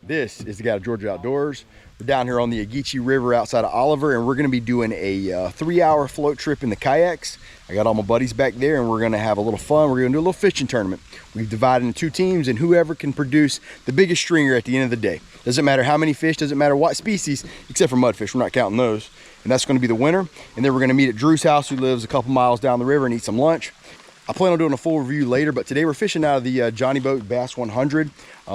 This is the guy at Georgia Outdoors. We're down here on the Ogeechee River outside of Oliver, and we're gonna be doing a 3-hour float trip in the kayaks. I got all my buddies back there, and we're gonna have a little fun. We're gonna do a little fishing tournament. We've divided into 2 teams, and whoever can produce the biggest stringer at the end of the day. Doesn't matter how many fish, doesn't matter what species, except for mudfish, we're not counting those. And that's gonna be the winner. And then we're gonna meet at Drew's house, who lives a couple miles down the river, and eat some lunch. I plan on doing a full review later, but today we're fishing out of the Johnny Boat Bass 100.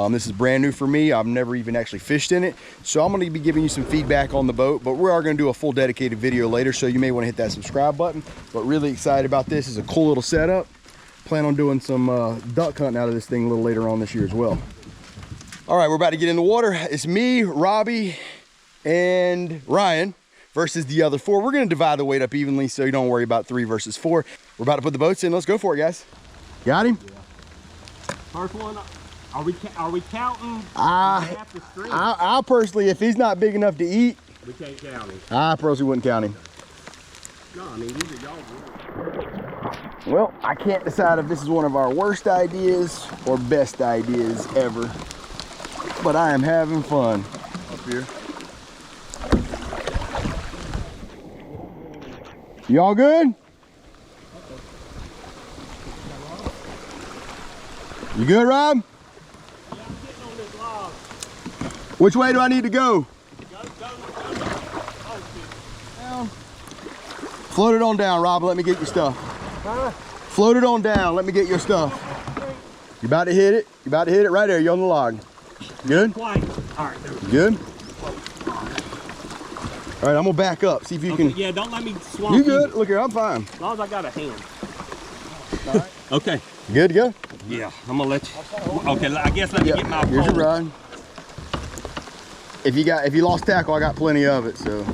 This is brand new for me. I've never even actually fished in it. So I'm gonna be giving you some feedback on the boat, but we are gonna do a full dedicated video later, so you may wanna hit that subscribe button. But really excited about this. It's a cool little setup. Plan on doing some duck hunting out of this thing a little later on this year as well. All right, we're about to get in the water. It's me, Robbie, and Ryan versus the other 4. We're gonna divide the weight up evenly, so you don't worry about 3 versus 4. We're about to put the boats in. Let's go for it, guys. Got him? Yeah. First one, are we counting? I personally, if he's not big enough to eat, we can't count him. I personally wouldn't count him. No, I mean, these are y'all's. Well, I can't decide if this is one of our worst ideas or best ideas ever, but I am having fun up here. Y'all good? You good, Rob? Yeah, I'm getting on this log. Which way do I need to go? Down. Float it on down, Rob. Let me get your stuff. Float it on down. Let me get your stuff. You about to hit it? You about to hit it right there. You're on the log. Good? All right. Good? All right, I'm gonna back up. See if you can. Yeah, don't let me swamp You good? Look here, I'm fine. As long as I got a hand. All right. Okay. You good to go? Yeah, I'm gonna let you. Okay, I guess let me get my Here's pole. your rod. If you lost tackle, I got plenty of it, so.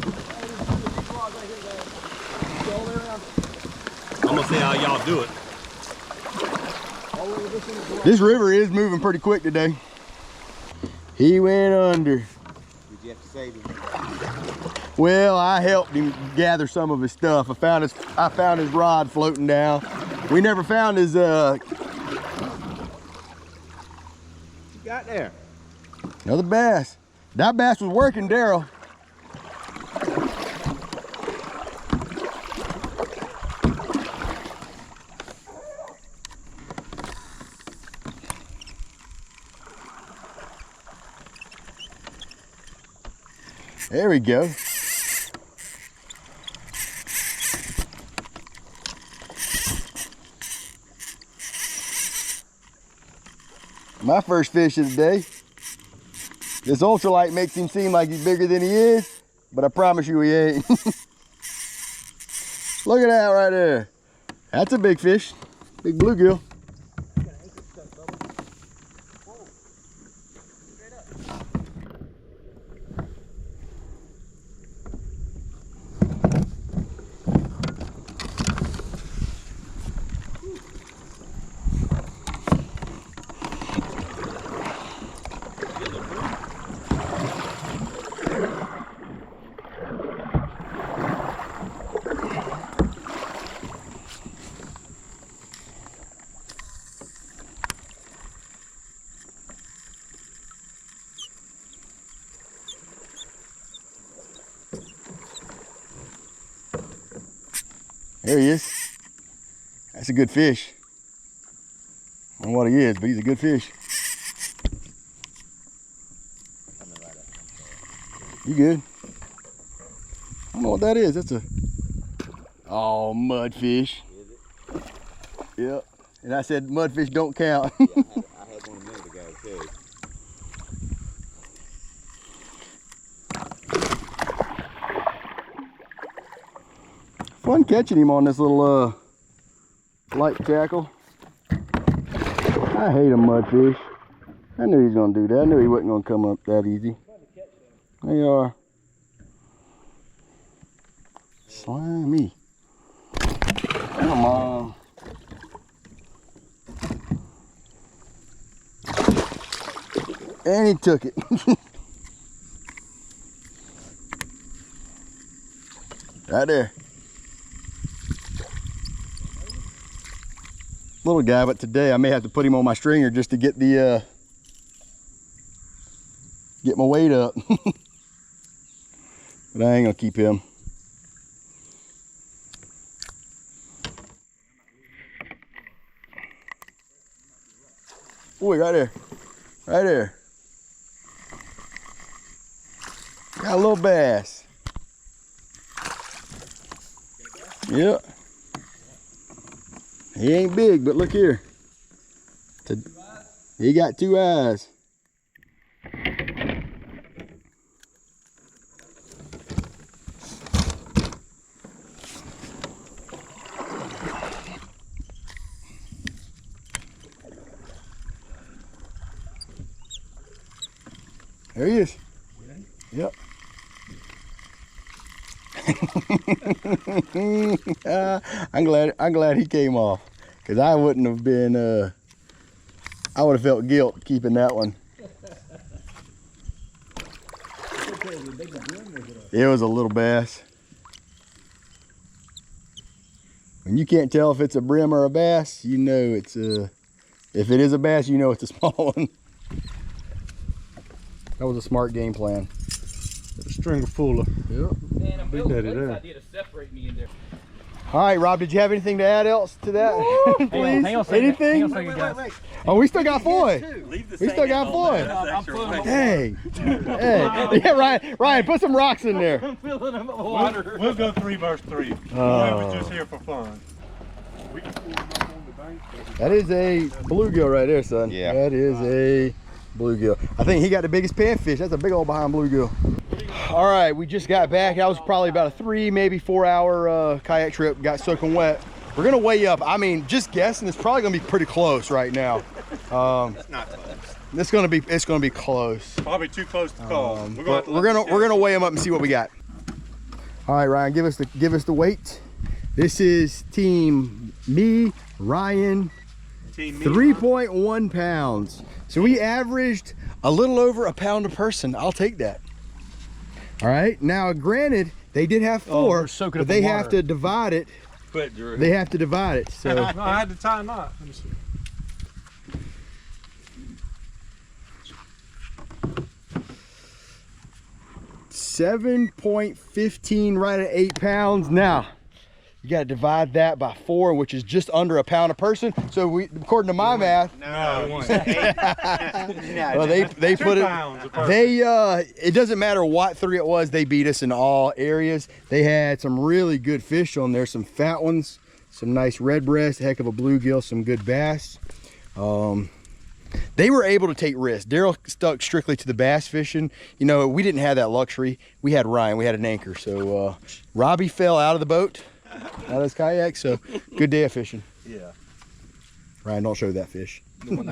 I'm gonna see how y'all do it. This river is moving pretty quick today. He went under. Did you have to save him? Well, I helped him gather some of his stuff. I found his rod floating down. We never found his What you got there? another bass. That bass was working, Daryl. There we go. My first fish of the day. This ultralight makes him seem like he's bigger than he is, but I promise you he ain't. Look at that right there. That's a big fish, big bluegill. There he is. That's a good fish. I don't know what he is, but he's a good fish. You good? I don't know what that is. That's a mudfish. Is it? Yep. And I said mudfish don't count. Yeah, I had one a minute ago too. Fun catching him on this little light tackle. I hate a mudfish. I knew he was gonna do that. I knew he wasn't gonna come up that easy. They are slimy. Come on. And he took it. Right there. Little guy, but today I may have to put him on my stringer just to get the Get my weight up. But I ain't gonna keep him. Boy, right there. Right there. Got a little bass. Yep. He ain't big, but look here. He got 2 eyes. There he is. Yep. I'm glad he came off, because I wouldn't have been I would have felt guilt keeping that one. It was a little bass. When you can't tell if it's a brim or a bass, you know it's if it is a bass, you know it's a small one. That was a smart game plan. A stringer fuller. Yep. Man, I'm Big daddy building there. this idea to separate me in there. All right, Rob, did you have anything to add else to that? Please? Hang on a second. Anything? Hang on a second, guys. Oh, we still got Floyd. We still got Floyd. I'm filling them Dang. Hey. Yeah, Ryan, put some rocks in there. I'm filling them with water. We'll go 3 versus 3. Oh. We're just here for fun. That is a bluegill right there, son. Yeah. That is a bluegill. I think he got the biggest panfish. That's a big old behind bluegill. All right, we just got back. That was probably about a 3, maybe 4 hour kayak trip. Got soaking wet. We're gonna weigh up. I mean, just guessing, it's probably gonna be pretty close right now. It's not close. It's gonna be close. Probably too close to call. But we're gonna weigh them up and see what we got. All right, Ryan, give us the weight. This is team me, Ryan, 3.1 pounds. So we averaged a little over a pound a person. I'll take that. All right. Now, granted, they did have 4, but they have to divide it. Quit, Drew. They have to divide it. So No, I had to tie a knot. Let me see. $7.15 right at 8 pounds. Now, you got to divide that by 4, which is just under a pound a person. So we, according to my math, No, well, they put it. It doesn't matter what 3 it was. They beat us in all areas. They had some really good fish on there. Some fat ones, some nice redbreast, a heck of a bluegill, some good bass. They were able to take risks. Daryl stuck strictly to the bass fishing. You know, we didn't have that luxury. We had Ryan. We had an anchor. So Robbie fell out of the boat, out of his kayak. So good day of fishing. Yeah. Ryan, don't show that fish. Put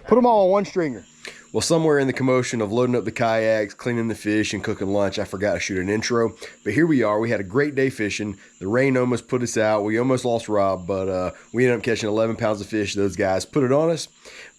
them all on one stringer. Well, somewhere in the commotion of loading up the kayaks, cleaning the fish, and cooking lunch, I forgot to shoot an intro. But here we are. We had a great day fishing. The rain almost put us out. We almost lost Rob, but we ended up catching 11 pounds of fish. Those guys put it on us.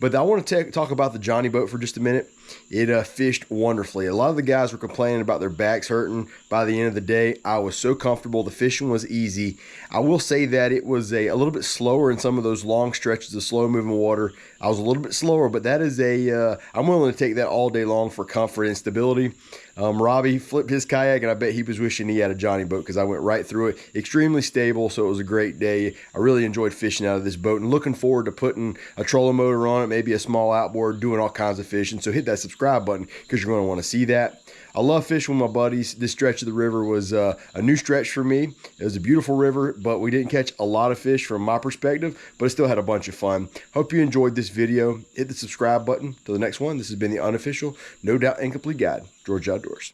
But I want to talk about the Johnny boat for just a minute. It fished wonderfully. A lot of the guys were complaining about their backs hurting. By the end of the day, I was so comfortable. The fishing was easy. I will say that it was a little bit slower in some of those long stretches of slow moving water. I was a little bit slower, but that is I'm willing to take that all day long for comfort and stability. Robbie flipped his kayak, and I bet he was wishing he had a Johnny boat because I went right through it. Extremely stable, so it was a great day. I really enjoyed fishing out of this boat and looking forward to putting a trolling motor on it, maybe a small outboard, doing all kinds of fishing. So hit that subscribe button because you're going to want to see that. I love fishing with my buddies. This stretch of the river was a new stretch for me. It was a beautiful river, but we didn't catch a lot of fish from my perspective, but I still had a bunch of fun. Hope you enjoyed this video. Hit the subscribe button. Till the next one, this has been the unofficial, no doubt incomplete guide, Georgia Outdoors.